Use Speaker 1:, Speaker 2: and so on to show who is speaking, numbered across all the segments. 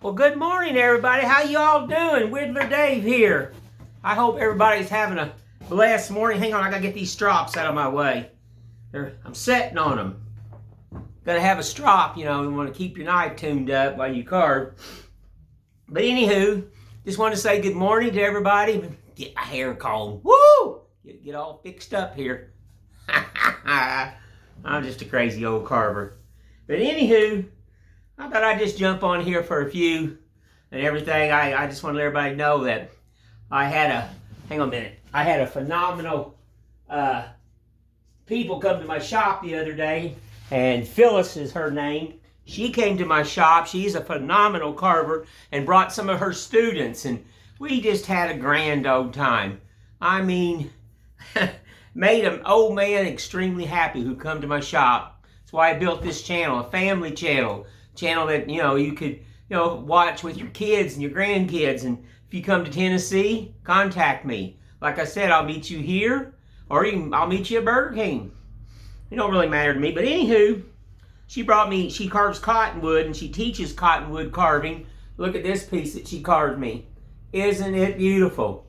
Speaker 1: Well, good morning, everybody. How you all doing? Whittler Dave here. I hope everybody's having a blessed morning. Hang on, I gotta get these strops out of my way. I'm sitting on them. Gotta have a strop, you know, you want to keep your knife tuned up while you carve. But anywho, just want to say good morning to everybody. Get my hair combed. Woo! Get all fixed up here. I'm just a crazy old carver. But anywho, I thought I'd just jump on here for a few and everything. I just want to let everybody know that I had a phenomenal people come to my shop the other day, and Phyllis is her name. She came to my shop. She's a phenomenal carver and brought some of her students, and we just had a grand old time. I mean, made an old man extremely happy who come to my shop. That's why I built this channel, a family channel that, you know, you could, watch with your kids and your grandkids. And if you come to Tennessee, contact me. Like I said, I'll meet you here, or I'll meet you at Burger King. It don't really matter to me. But anywho, she carves cottonwood, and she teaches cottonwood carving. Look at this piece that she carved me. Isn't it beautiful?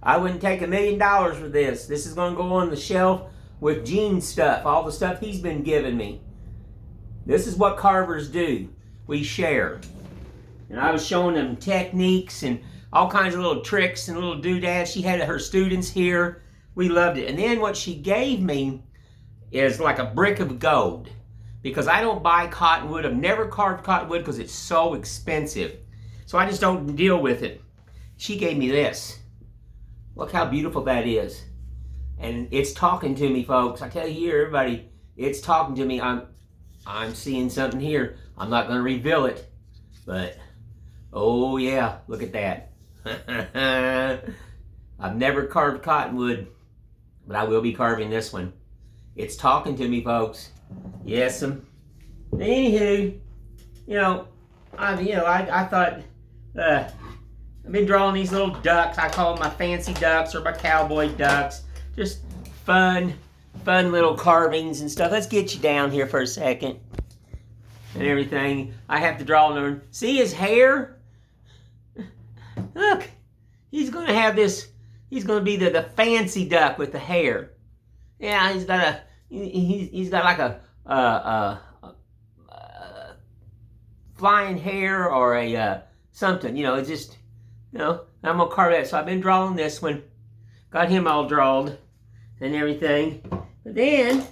Speaker 1: I wouldn't take $1 million for this. This is going to go on the shelf with Gene's stuff, all the stuff he's been giving me. This is what carvers do. We share. And I was showing them techniques and all kinds of little tricks and little doodads. She had her students here. We loved it. And then what she gave me is like a brick of gold. Because I don't buy cottonwood. I've never carved cottonwood because it's so expensive. So I just don't deal with it. She gave me this. Look how beautiful that is. And it's talking to me, folks. I tell you here, everybody, it's talking to me. I'm seeing something here. I'm not going to reveal it. But, oh yeah, look at that. I've never carved cottonwood, but I will be carving this one. It's talking to me, folks. Yes, anywho, I thought, I've been drawing these little ducks. I call them my fancy ducks or my cowboy ducks. Just fun little carvings and stuff. Let's get you down here for a second and everything. I have to draw them. See his hair? Look, he's going to have this. He's going to be the fancy duck with the hair. Yeah, he's got like a flying hair or a something. It's just, I'm going to carve that. So I've been drawing this one. Got him all drawed and everything. But then,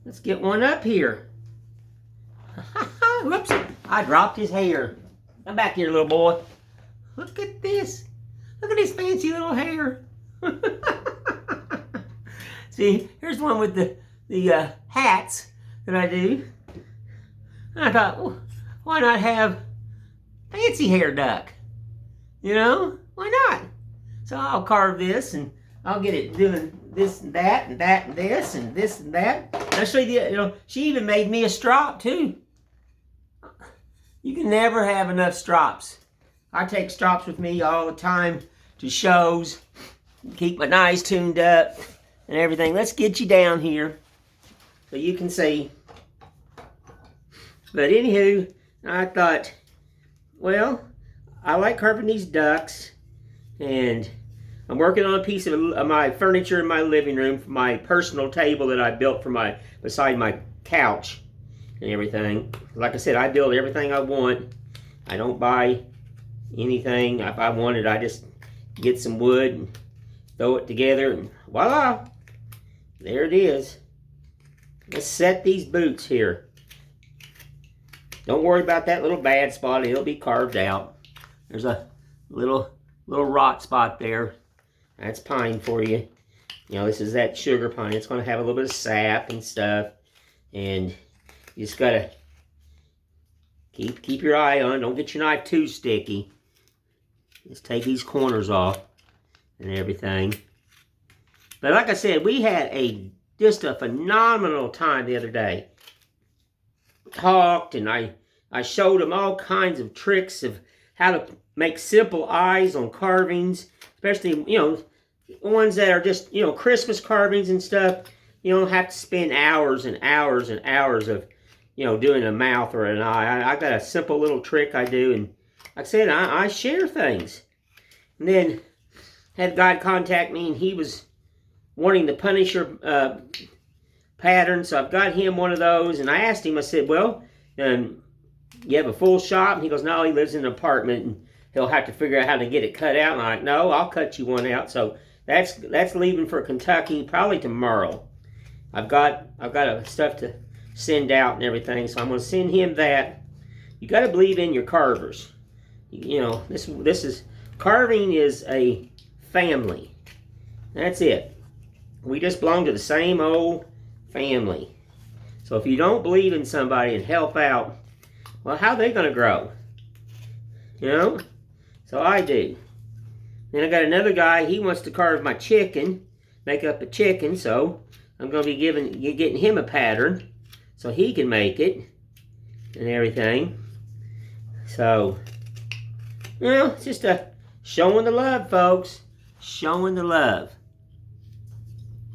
Speaker 1: let's get one up here. Whoops, I dropped his hair. Come back here, little boy. Look at this. Look at his fancy little hair. See, here's one with the hats that I do. And I thought, well, why not have fancy hair duck? Why not? So I'll carve this, and I'll get it doing this and that and that and this and this and that. And I'll show you she even made me a strop too. You can never have enough strops. I take strops with me all the time to shows, keep my knives tuned up and everything. Let's get you down here so you can see. But anywho, I thought, well, I like carving these ducks, and I'm working on a piece of my furniture in my living room for my personal table that I built for beside my couch and everything. Like I said, I build everything I want. I don't buy anything. If I want it, I just get some wood and throw it together, and voila, there it is. Let's set these boots here. Don't worry about that little bad spot. It'll be carved out. There's a little rot spot there. That's pine for you. This is that sugar pine. It's going to have a little bit of sap and stuff. And you just got to keep your eye on it. Don't get your knife too sticky. Just take these corners off and everything. But like I said, we had just a phenomenal time the other day. Talked, and I showed them all kinds of tricks of how to make simple eyes on carvings, especially, ones that are just, Christmas carvings and stuff. You don't have to spend hours and hours and hours of doing a mouth or an eye. I got a simple little trick I do, and like I said, I share things. And then had God contact me, and he was wanting the Punisher pattern, so I've got him one of those. And I asked him, I said, well, you have a full shop? And he goes, no, he lives in an apartment, and he'll have to figure out how to get it cut out. And I'm like, no, I'll cut you one out. So that's leaving for Kentucky probably tomorrow. I've got stuff to send out and everything, so I'm going to send him that. You got to believe in your carvers. This is carving is a family. That's it. We just belong to the same old family. So if you don't believe in somebody and help out, well, how are they going to grow? So I do. Then I got another guy, he wants to carve my chicken, make up a chicken, so I'm going to be getting him a pattern so he can make it and everything. So, it's just showing the love, folks. Showing the love.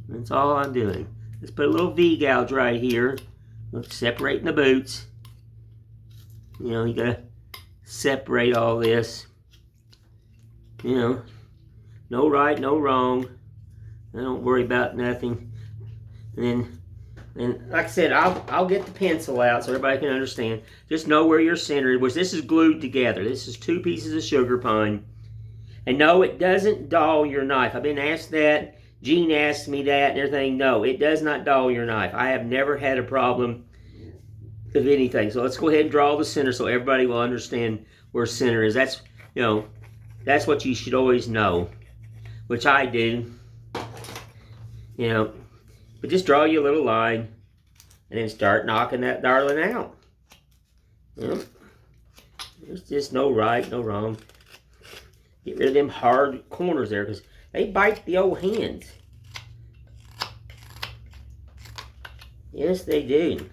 Speaker 1: That's all I'm doing. Let's put a little V-gouge right here. Separating the boots. You gotta separate all this. No right, no wrong. I don't worry about nothing. And like I said, I'll get the pencil out so everybody can understand. Just know where your center is. This is glued together. This is 2 pieces of sugar pine. And no, it doesn't dull your knife. I've been asked that. Gene asked me that and everything. No, it does not dull your knife. I have never had a problem of anything. So let's go ahead and draw the center so everybody will understand where center is. That's, that's what you should always know, which I do. But just draw you a little line and then start knocking that darling out. There's just no right, no wrong. Get rid of them hard corners there because they bite the old hands. Yes, they do.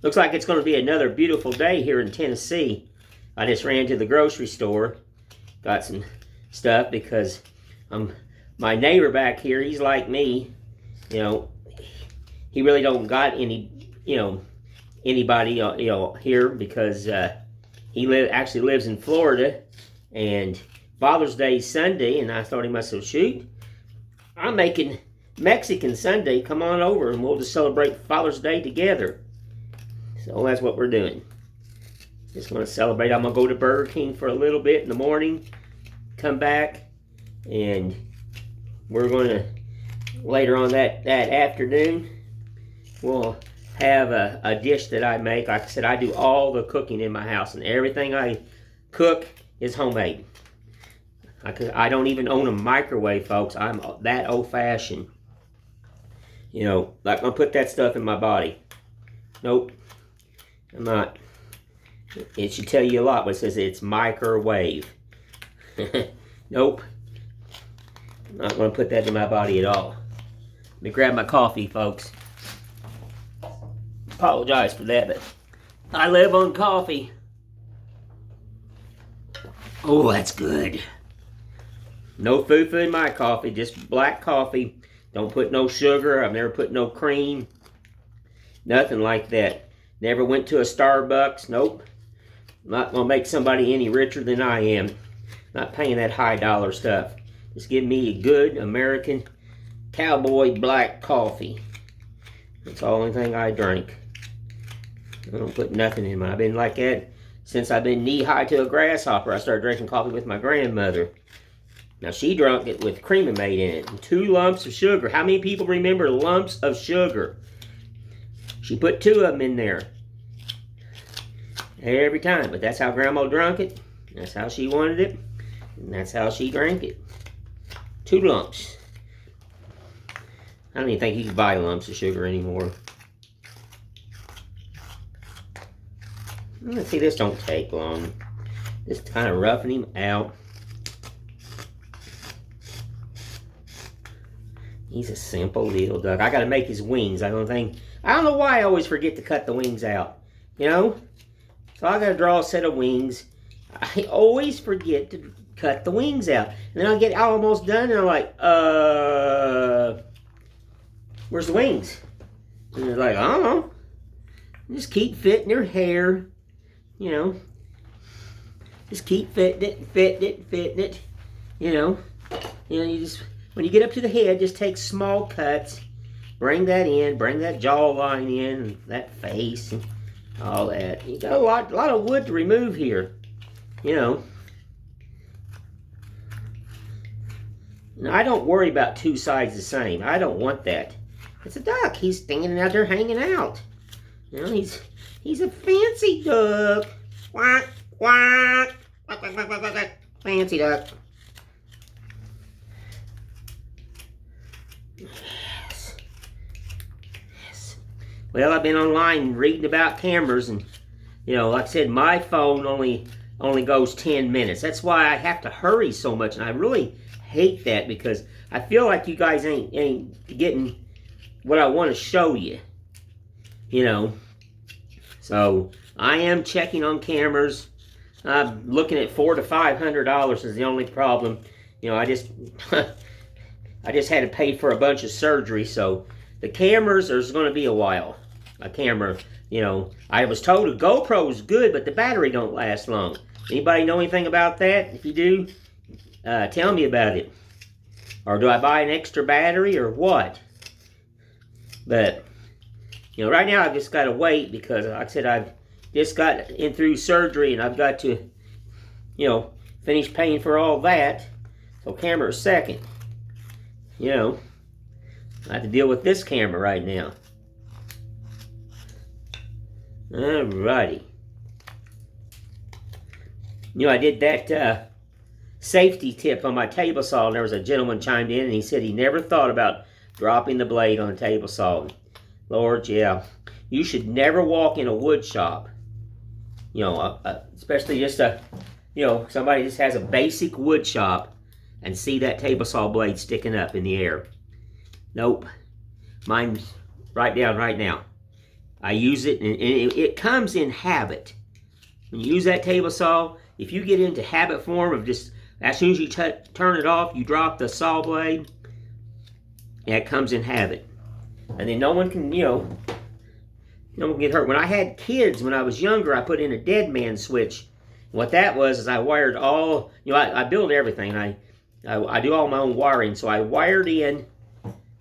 Speaker 1: Looks like it's going to be another beautiful day here in Tennessee. I just ran to the grocery store, got some stuff because my neighbor back here, he's like me. He really don't got any, anybody, here because he actually lives in Florida, and Father's Day is Sunday, and I thought he must have shoot. I'm making Mexican Sunday. Come on over, and we'll just celebrate Father's Day together. So that's what we're doing. Just going to celebrate. I'm going to go to Burger King for a little bit in the morning, come back, and we're going to, later on that afternoon, we'll have a dish that I make. Like I said, I do all the cooking in my house, and everything I cook is homemade. I don't even own a microwave, folks. I'm that old-fashioned. Like I'm going to put that stuff in my body. Nope. I'm not. It should tell you a lot, but it says it's microwave. Nope. I'm not going to put that in my body at all. Let me grab my coffee, folks. Apologize for that, but I live on coffee. Oh, that's good. No foo-foo in my coffee, just black coffee. Don't put no sugar. I've never put no cream. Nothing like that. Never went to a Starbucks. Nope. Not going to make somebody any richer than I am. Not paying that high dollar stuff. Just give me a good American cowboy black coffee. That's the only thing I drink. I don't put nothing in mine. I've been like that since I've been knee-high to a grasshopper. I started drinking coffee with my grandmother. Now, she drank it with Creamer Made in it. And 2 lumps of sugar. How many people remember lumps of sugar? She put 2 of them in there. Every time. But that's how Grandma drank it. That's how she wanted it. And that's how she drank it. 2 lumps. I don't even think you can buy lumps of sugar anymore. Let's see, this don't take long. Just kind of roughing him out. He's a simple little duck. I got to make his wings. I don't know why I always forget to cut the wings out. So I got to draw a set of wings. I always forget to cut the wings out. And then I get almost done and I'm like, where's the wings? And they're like, I don't know. Just keep fitting her hair, you know. Just keep fitting it, you know. You just, when you get up to the head, just take small cuts. Bring that in, bring that jawline in, that face, and all that. You got a lot of wood to remove here, you know. Now, I don't worry about two sides the same. I don't want that. It's a duck. He's standing out there hanging out. You know, he's a fancy duck. Quack, quack, quack, quack, quack, quack, quack. Fancy duck. Yes. Yes. Well, I've been online reading about cameras, and you know, like I said, my phone only goes 10 minutes. That's why I have to hurry so much, and I really hate that because I feel like you guys ain't getting what I want to show you, you know. So I am checking on cameras. I'm looking at $400 to $500 is the only problem. You know, I just I just had to pay for a bunch of surgery, so the cameras, there's going to be a while. A camera, you know, I was told a GoPro is good, but the battery don't last long. Anybody know anything about that? If you do, tell me about it. Or do I buy an extra battery or what? But, you know, right now I've just got to wait because, like I said, I've just got in through surgery and I've got to, you know, finish paying for all that. So camera is second. You know, I have to deal with this camera right now. Alrighty. You know, I did that safety tip on my table saw, and there was a gentleman chimed in, and he said he never thought about dropping the blade on a table saw. Lord, yeah. You should never walk in a wood shop. You know, especially just you know, somebody just has a basic wood shop and see that table saw blade sticking up in the air. Nope. Mine's right down right now. I use it, and it comes in habit. When you use that table saw, if you get into habit form of just, as soon as you turn it off, you drop the saw blade, it comes in habit. And then no one can, you know, no one can get hurt. When I had kids, when I was younger, I put in a dead man switch. What that was is I wired all, you know, I build everything. I do all my own wiring. So I wired in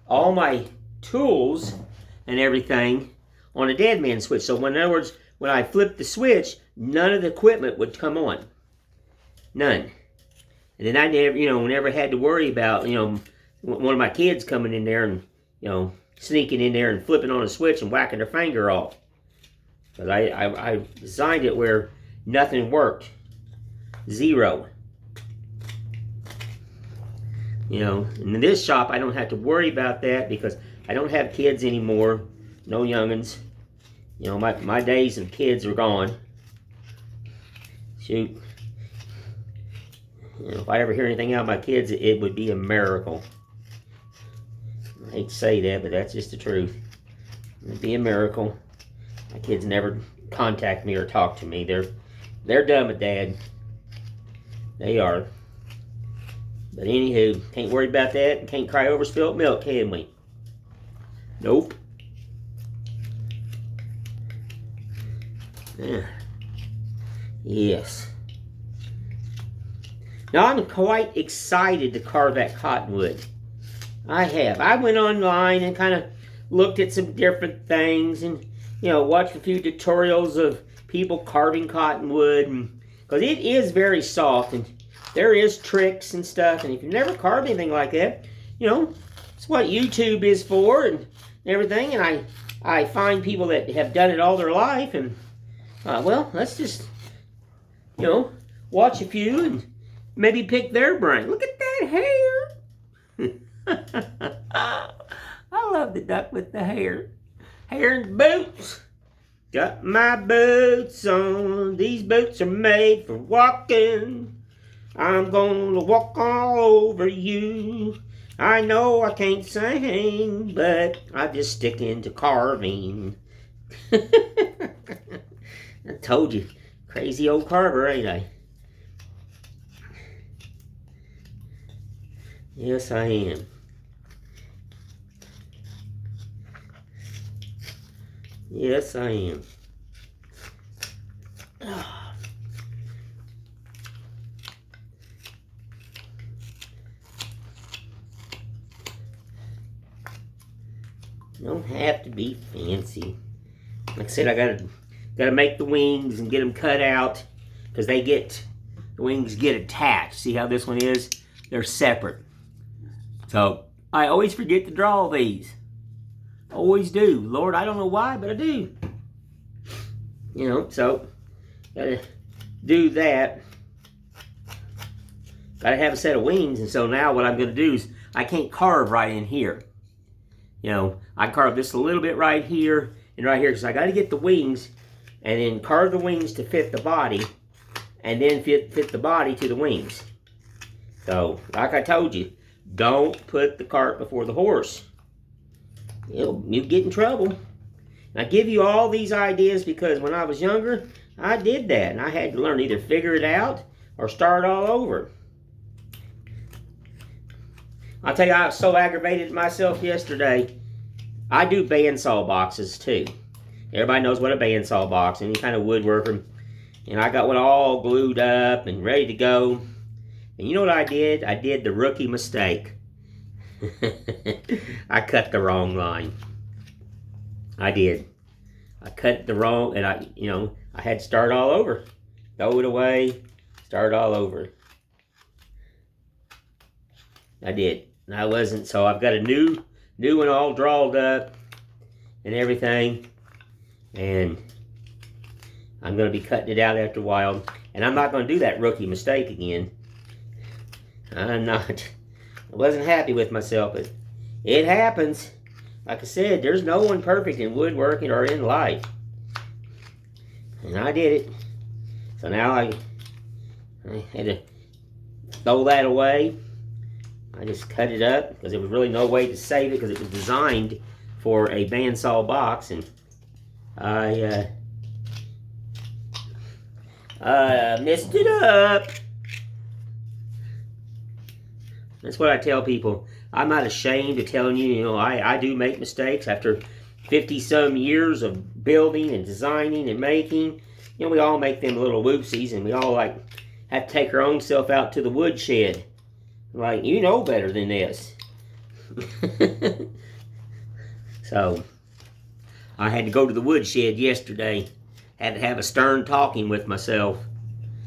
Speaker 1: all my tools and everything on a dead man switch. So in other words, when I flipped the switch, none of the equipment would come on. None. And then I never had to worry about, you know, one of my kids coming in there and, you know, sneaking in there and flipping on a switch and whacking their finger off. Because I designed it where nothing worked. Zero. You know, and in this shop, I don't have to worry about that because I don't have kids anymore. No youngins. You know, my days of kids are gone. Shoot. You know, if I ever hear anything out of my kids, it would be a miracle. I hate to say that, but that's just the truth. It would be a miracle. My kids never contact me or talk to me. They're done with Dad. They are. But anywho, can't worry about that and can't cry over spilt milk, can we? Nope. Yeah. Yes. Now I'm quite excited to carve that cottonwood. I have. I went online and kind of looked at some different things and, you know, watched a few tutorials of people carving cottonwood, and because it is very soft and there is tricks and stuff, and if you've never carved anything like that, you know, it's what YouTube is for and everything, and I find people that have done it all their life, and well, let's just, you know, watch a few and maybe pick their brain. Look at that hair. I love the duck with the hair. Hair and boots. Got my boots on. These boots are made for walking. I'm gonna walk all over you. I know I can't sing, but I just stick into carving. I told you, crazy old carver, ain't I? Yes, I am. Yes, I am. Don't have to be fancy. Like I said, I gotta make the wings and get them cut out because the wings get attached. See how this one is? They're separate. So I always forget to draw these. Always do. Lord, I don't know why, but I do. You know, so gotta do that. Gotta have a set of wings, and so now what I'm gonna do is I can't carve right in here. You know, I carve this a little bit right here and right here because I got to get the wings and then carve the wings to fit the body and then fit the body to the wings. So, like I told you, don't put the cart before the horse. You'll get in trouble. And I give you all these ideas because when I was younger, I did that. And I had to learn to either figure it out or start all over. I'll tell you, I was so aggravated at myself yesterday. I do bandsaw boxes too. Everybody knows what a bandsaw box, any kind of woodworker. And I got one all glued up and ready to go. And you know what I did? I did the rookie mistake. I cut the wrong line. I did. I cut the wrong, and I had to start all over. Throw it away, start all over. I did. I wasn't, so I've got a new one all drawed up and everything. And I'm going to be cutting it out after a while. And I'm not going to do that rookie mistake again. I'm not. I wasn't happy with myself, but it happens. Like I said, there's no one perfect in woodworking or in life. And I did it. So now I had to throw that away. I just cut it up because there was really no way to save it because it was designed for a bandsaw box, and I messed it up. That's what I tell people. I'm not ashamed of telling you, I do make mistakes after 50-some years of building and designing and making. We all make them little whoopsies, and we all have to take our own self out to the woodshed. Like, you know better than this. So, I had to go to the woodshed yesterday. Had to have a stern talking with myself.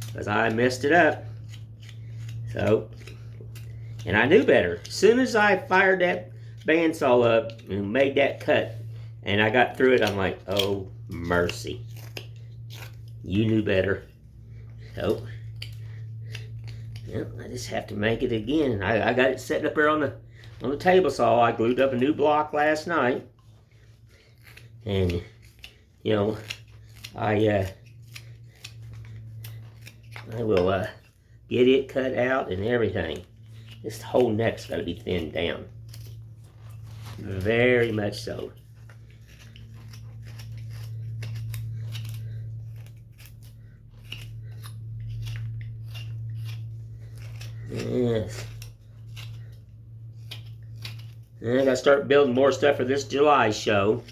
Speaker 1: Because I messed it up. So, and I knew better. As soon as I fired that bandsaw up and made that cut, and I got through it, I'm like, oh, mercy. You knew better. So, I just have to make it again. I got it set up there on the table saw. I glued up a new block last night. And, I will get it cut out and everything. This whole neck's got to be thinned down. Very much so. Yes. And I got to start building more stuff for this July show.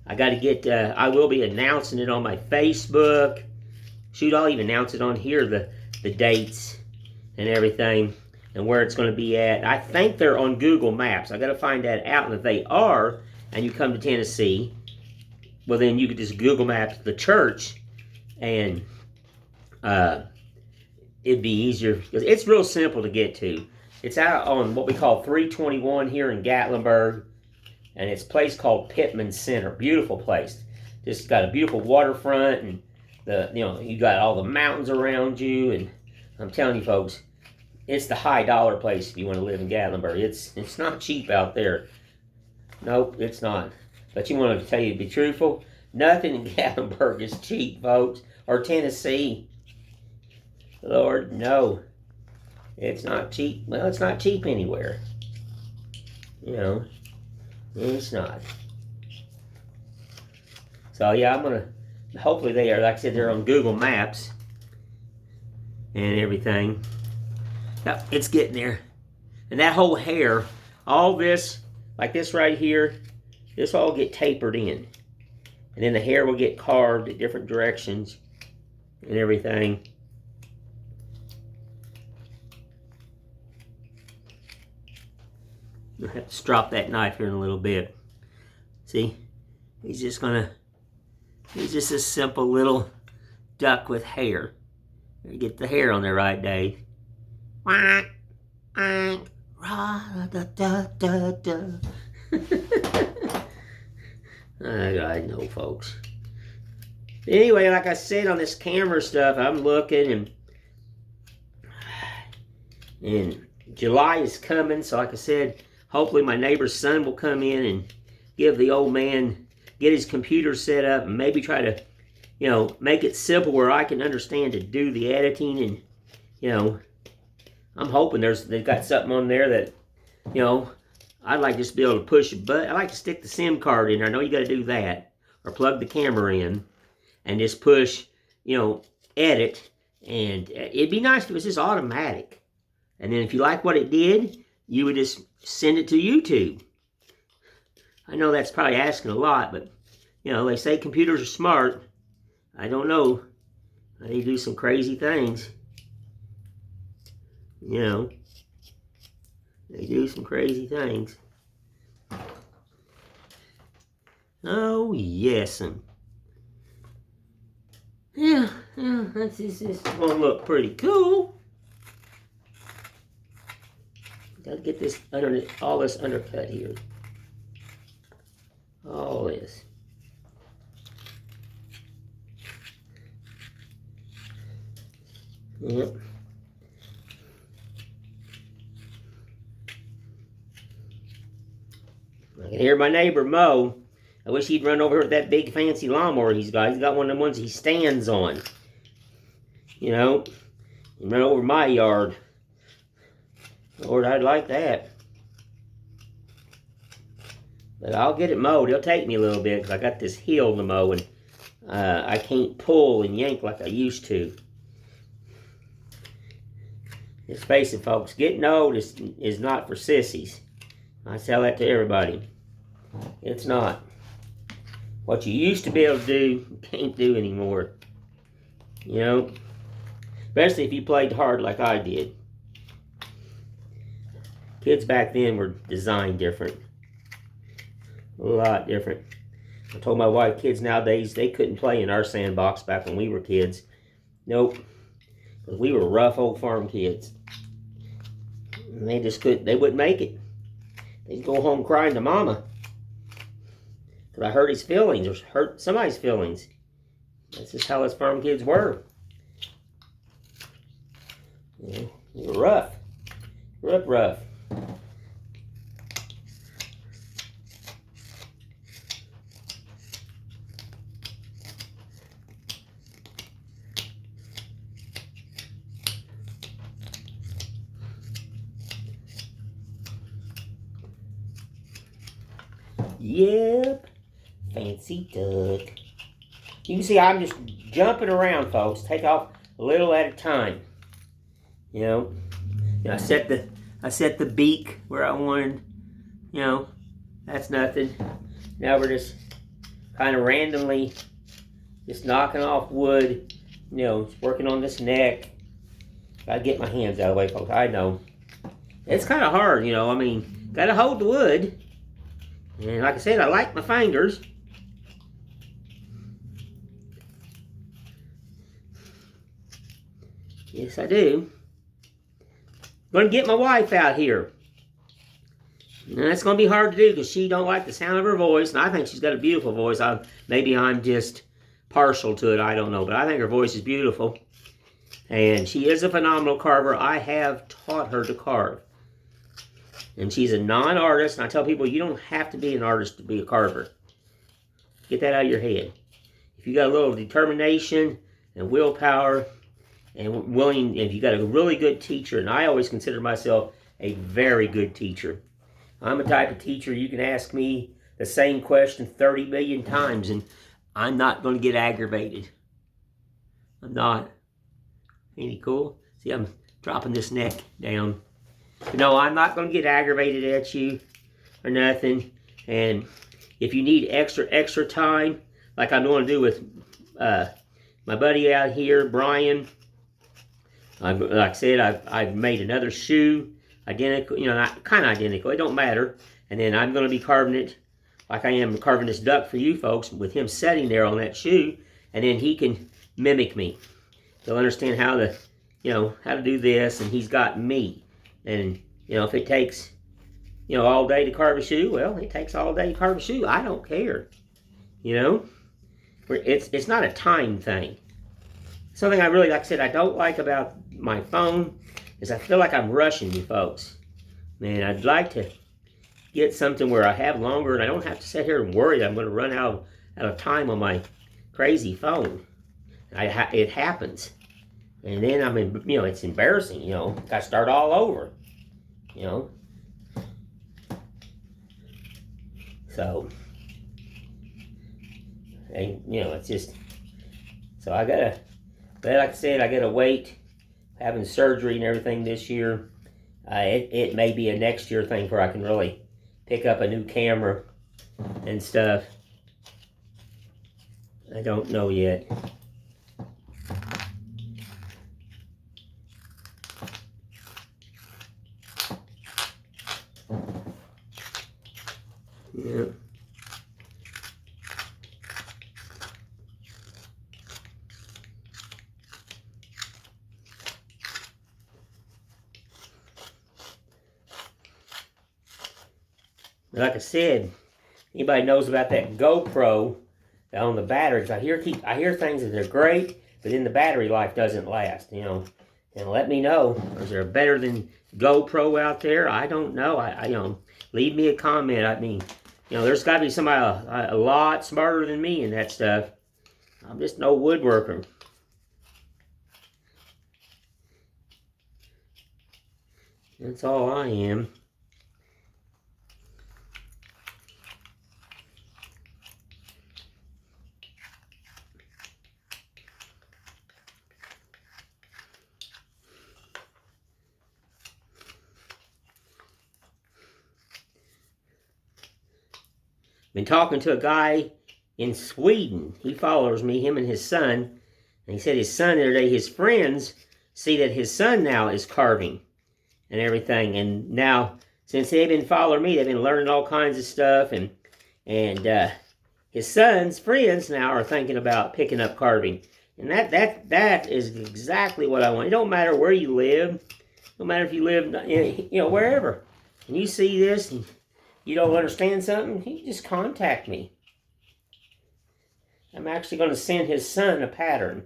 Speaker 1: I got to get, I will be announcing it on my Facebook. Shoot, I'll even announce it on here, the dates and everything, and where it's going to be at. I think they're on Google Maps. I got to find that out, and if they are, and you come to Tennessee, well then you could just Google Maps the church, and it'd be easier, because it's real simple to get to. It's out on what we call 321 here in Gatlinburg, and it's a place called Pittman Center. Beautiful place. Just got a beautiful waterfront, and you got all the mountains around you, and I'm telling you folks, it's the high dollar place if you want to live in Gatlinburg. It's not cheap out there. Nope, it's not. But you want to tell you to be truthful, nothing in Gatlinburg is cheap, folks, or Tennessee. Lord, no. It's not cheap. Well, it's not cheap anywhere. It's not. So, yeah, I'm going to, hopefully they are, like I said, they're on Google Maps and everything. Now, it's getting there. And that whole hair, all this, like this right here, this all get tapered in. And then the hair will get carved at different directions and everything. I'll have to strop that knife here in a little bit. See? He's just a simple little duck with hair. Get the hair on there right, Dave. Oh, I know, folks. Anyway, like I said, on this camera stuff, I'm looking, and July is coming, so like I said, hopefully my neighbor's son will come in and give the old man, get his computer set up, and maybe try to, you know, make it simple where I can understand to do the editing. And, you know, I'm hoping they've got something on there that, you know, I'd like just to be able to push a button. I like to stick the SIM card in there. I know you got to do that, or plug the camera in and just push, you know, edit. And it'd be nice if it was just automatic. And then if you like what it did, you would just send it to YouTube. I know that's probably asking a lot, but, you know, they say computers are smart. I don't know. They do some crazy things. You know, they do some crazy things. Oh, yes. And yeah, this is going to look pretty cool. Got to get this all this undercut here. All this. Yep. I can hear my neighbor mow. I wish he'd run over here with that big fancy lawnmower he's got. He's got one of them ones he stands on. You know, and run over my yard. Lord, I'd like that. But I'll get it mowed. It'll take me a little bit because I got this hill to mow, and I can't pull and yank like I used to. Let's face it, folks, getting old is not for sissies. I tell that to everybody. It's not. What you used to be able to do, you can't do anymore. You know? Especially if you played hard like I did. Kids back then were designed different. A lot different. I told my wife, kids nowadays, they couldn't play in our sandbox back when we were kids. Nope. Because we were rough old farm kids. And they just couldn't, they wouldn't make it. They'd go home crying to mama. Because I hurt his feelings, or hurt somebody's feelings. That's just how us farm kids were. Yeah, we were rough. Rough. Yep, fancy duck. You can see I'm just jumping around, folks. Take off a little at a time. You know, I set the beak where I wanted. You know, that's nothing. Now we're just kind of randomly just knocking off wood. You know, working on this neck. Gotta get my hands out of the way, folks. I know it's kind of hard. You know, I mean, gotta hold the wood. And like I said, I like my fingers. Yes, I do. I'm going to get my wife out here. And that's going to be hard to do because she don't like the sound of her voice. And I think she's got a beautiful voice. Maybe I'm just partial to it. I don't know. But I think her voice is beautiful. And she is a phenomenal carver. I have taught her to carve. And she's a non-artist, and I tell people you don't have to be an artist to be a carver. Get that out of your head. If you got a little determination and willpower, and if you got a really good teacher, and I always consider myself a very good teacher. I'm a type of teacher you can ask me the same question 30 million times, and I'm not going to get aggravated. I'm not. Ain't he cool? See, I'm dropping this neck down. No, I'm not going to get aggravated at you or nothing. And if you need extra time, like I'm going to do with my buddy out here, Brian. Like I said, I've made another shoe, identical, not kind of identical. It don't matter. And then I'm going to be carving it like I am carving this duck for you folks, with him sitting there on that shoe, and then he can mimic me. He'll understand how to, how to do this, and he's got me. And if it takes, all day to carve a shoe, well, it takes all day to carve a shoe. I don't care. It's not a time thing. Something I really, like I said, I don't like about my phone is I feel like I'm rushing you folks. Man, I'd like to get something where I have longer and I don't have to sit here and worry that I'm going to run out of time on my crazy phone. It happens. And then, it's embarrassing, got to start all over, So, and, it's just, so I gotta, but like I said, I gotta wait, having surgery and everything this year. It may be a next year thing where I can really pick up a new camera and stuff. I don't know yet. Yeah. Like I said, anybody knows about that GoPro on the batteries? I hear things that are great, but then the battery life doesn't last. And let me know. Is there a better than GoPro out there? I don't know. Leave me a comment. There's got to be somebody a lot smarter than me in that stuff. I'm just no woodworker. That's all I am. Been talking to a guy in Sweden. He follows me, him and his son. And he said his son the other day, his friends see that his son now is carving and everything. And now, since they've been following me, they've been learning all kinds of stuff. And his son's friends now are thinking about picking up carving. And that is exactly what I want. It don't matter where you live. No matter if you live, wherever. And you see this and you don't understand something, you just contact me. I'm actually going to send his son a pattern.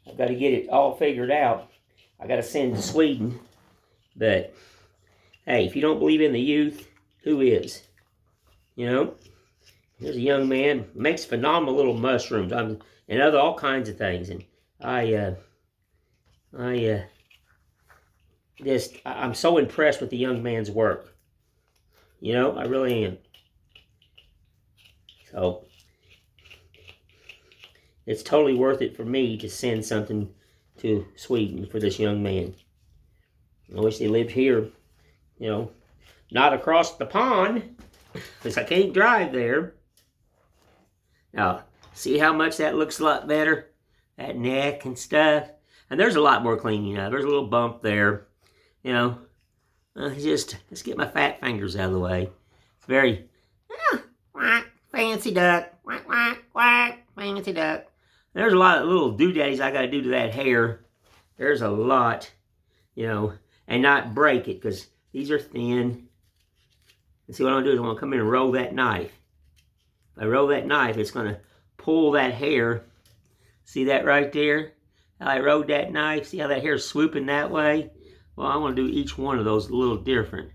Speaker 1: I've got to get it all figured out. I got to send to Sweden. But, hey, if you don't believe in the youth, who is? There's a young man, makes phenomenal little mushrooms and all kinds of things. And I'm so impressed with the young man's work. I really am. So, it's totally worth it for me to send something to Sweden for this young man. I wish they lived here, not across the pond, because I can't drive there. Now, see how much that looks a lot better? That neck and stuff. And there's a lot more cleaning up. There's a little bump there, let's get my fat fingers out of the way. It's very, fancy duck, fancy duck. There's a lot of little doodaddies I got to do to that hair. There's a lot, and not break it, because these are thin. And see what I'm going to do is I'm going to come in and roll that knife. If I roll that knife, it's going to pull that hair. See that right there? How I rolled that knife? See how that hair's swooping that way? Well, I want to do each one of those a little different.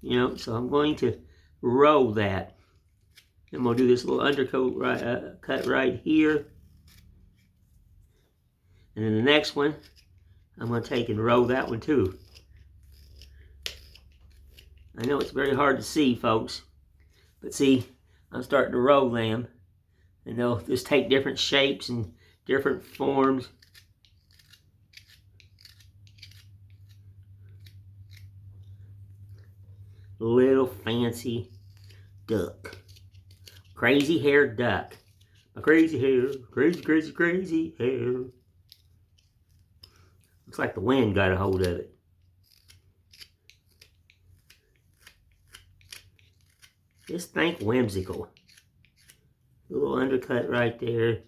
Speaker 1: So I'm going to roll that. I'm going to do this little undercoat cut right here. And then the next one, I'm going to take and roll that one too. I know it's very hard to see, folks. But see, I'm starting to roll them. And they'll just take different shapes and different forms. Little fancy duck. Crazy haired duck. My crazy hair. Crazy, crazy, crazy hair. Looks like the wind got a hold of it. Just think whimsical. A little undercut right there.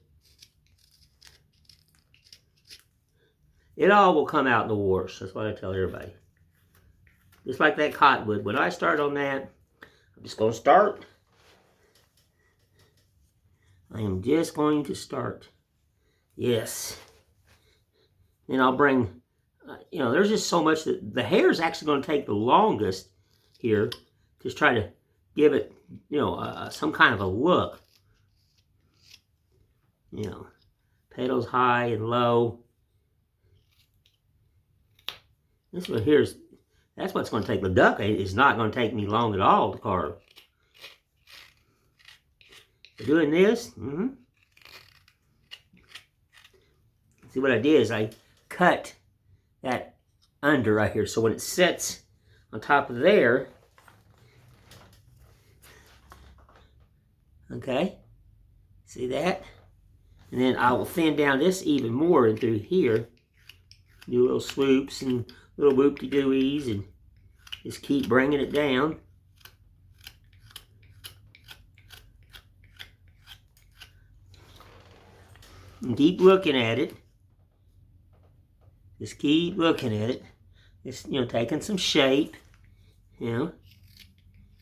Speaker 1: It all will come out in the wash. That's what I tell everybody. Just like that cottonwood. When I start on that, I'm just going to start. I am just going to start. Yes. Then I'll bring, there's just so much that the hair is actually going to take the longest here. Just try to give it, some kind of a look. Petals high and low. This one here that's what's going to take. The duck is not going to take me long at all to carve. Doing this, See what I did is I cut that under right here. So when it sits on top of there, okay, see that? And then I will thin down this even more and through here. Do little swoops and little whoop-de-dooies and just keep bringing it down. And keep looking at it. Just keep looking at it. Just, taking some shape.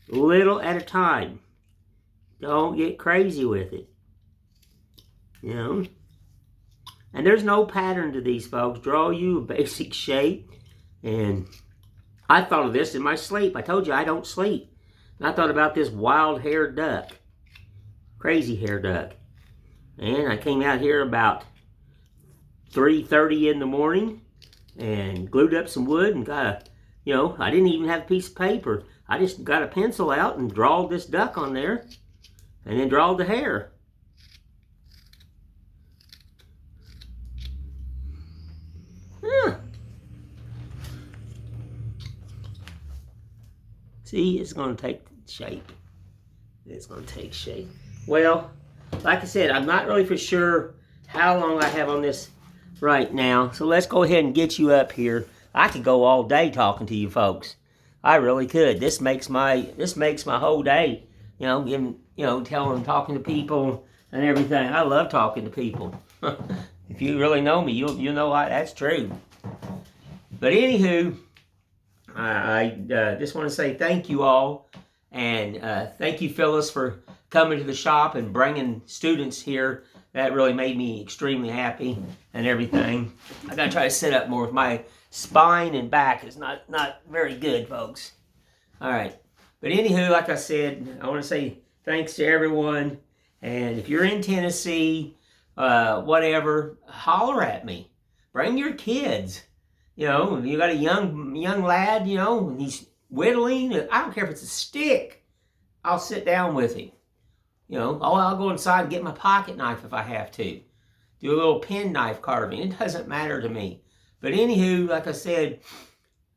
Speaker 1: Little at a time. Don't get crazy with it. And there's no pattern to these, folks. Draw you a basic shape. And I thought of this in my sleep. I told you I don't sleep. And I thought about this wild-haired duck. Crazy-haired duck. And I came out here about 3:30 in the morning and glued up some wood and got I didn't even have a piece of paper. I just got a pencil out and drawed this duck on there and then drawed the hair. See, it's going to take shape. It's going to take shape. Well, like I said, I'm not really for sure how long I have on this right now. So let's go ahead and get you up here. I could go all day talking to you folks. I really could. This makes my whole day. Giving, talking to people and everything. I love talking to people. If you really know me, you'll know that's true. But anywho, I just want to say thank you all, and thank you, Phyllis, for coming to the shop and bringing students here. That really made me extremely happy and everything. I gotta try to sit up more. My spine and back is not very good, folks. All right, but anywho, like I said, I want to say thanks to everyone. And if you're in Tennessee, whatever, holler at me. Bring your kids. If you got a young lad, and he's whittling, I don't care if it's a stick, I'll sit down with him. I'll go inside and get my pocket knife if I have to. Do a little penknife carving. It doesn't matter to me. But anywho, like I said,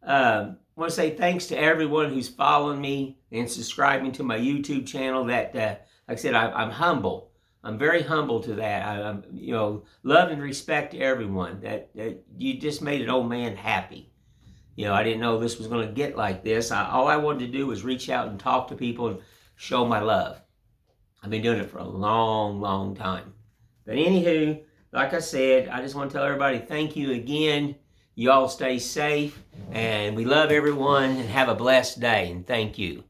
Speaker 1: I want to say thanks to everyone who's following me and subscribing to my YouTube channel. That, like I said, I'm humble. I'm very humble to that. I'm, love and respect to everyone. That you just made an old man happy. I didn't know this was going to get like this. All I wanted to do was reach out and talk to people and show my love. I've been doing it for a long, long time. But anywho, like I said, I just want to tell everybody thank you again. You all stay safe, and we love everyone, and have a blessed day, and thank you.